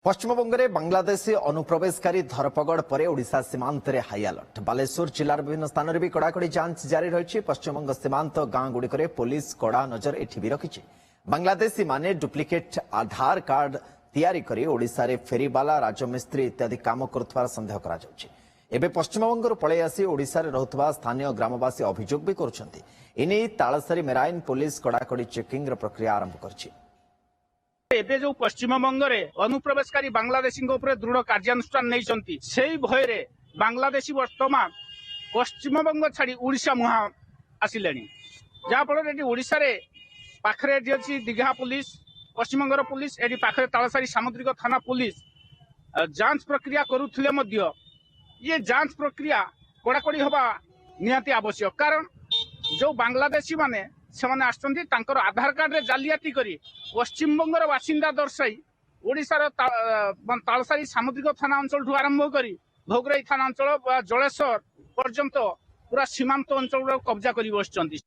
পশ্চিমবঙ্গে বাংলাদেশী অনুপ্রবেশকারী ধরপগড় পরে ওড়িশা সীমান্তে হাই আলর্ট। বালেশ্বর জেলার বিভিন্ন স্থানের বি কড়াকড়ি যাঞ্চ জারি রয়েছে। পশ্চিমবঙ্গ সীমান্ত গাঁ গুড়িকরে পুলিশ কড়া নজর এটি রখিছে। বাংলাদেশী মানে ডুপ্লিকেট আধার কার্ড তৈরি করে ওড়িশারে ফেরিবালা, রাজমিস্ত্রি ইত্যাদি কাম করুবার সন্দেহ করা যাচ্ছে। এবে পশ্চিমবঙ্গর পলাই আসি ওড়িশারে রহুথিবা স্থানীয় গ্রামবাসী অভিযোগ বি করুছন্তি। এনে তালসারি মেরাইন পুলিশ কড়াকড়ি চেকিং প্রক্রিয়া আরম্ভ করেছে। ଏବେ ଯୋଉ ପଶ୍ଚିମବଙ୍ଗରେ ଅନୁପ୍ରବେଶକାରୀ ବାଂଲାଦେଶୀଙ୍କ ଉପରେ ଦୃଢ କାର୍ଯ୍ୟାନୁଷ୍ଠାନ ନେଇଛନ୍ତି, ସେଇ ଭୟରେ ବାଂଲାଦେଶୀ ବର୍ତ୍ତମାନ ପଶ୍ଚିମବଙ୍ଗ ଛାଡି ଓଡିଶା ମୁହାଁ ଆସିଲେଣି। ଯାହାଫଳରେ ଏଠି ଓଡିଶାରେ ପାଖରେ ଏଠି ଅଛି ଦୀଘା ପୁଲିସ, ପଶ୍ଚିମବଙ୍ଗର ପୁଲିସ, ଏଠି ପାଖରେ ତାଳସାରୀ ସାମୁଦ୍ରିକ ଥାନା ପୁଲିସ ଯାଞ୍ଚ ପ୍ରକ୍ରିୟା କରୁଥିଲେ ମଧ୍ୟ ଇଏ ଯାଞ୍ଚ ପ୍ରକ୍ରିୟା କଡାକଡି ହେବା ନିହାତି ଆବଶ୍ୟକ। କାରଣ ଯୋଉ ବାଂଲାଦେଶୀ ମାନେ ସେମାନେ ଆସୁଛନ୍ତି ତାଙ୍କର ଆଧାର କାର୍ଡରେ ଜାଲିଆତି କରି ପଶ୍ଚିମବଙ୍ଗର ବାସିନ୍ଦା ଦର୍ଶାଇ ଓଡିଶାର ତାଳସାରୀ ସାମୁଦ୍ରିକ ଥାନା ଅଞ୍ଚଳଠୁ ଆରମ୍ଭ କରି ଭୋଗରାଇ ଥାନା ଅଞ୍ଚଳ ବା ଜଳେଶ୍ୱର ପର୍ଯ୍ୟନ୍ତ ପୁରା ସୀମାନ୍ତ ଅଞ୍ଚଳର କବ୍ଜା କରି ବସିଛନ୍ତି।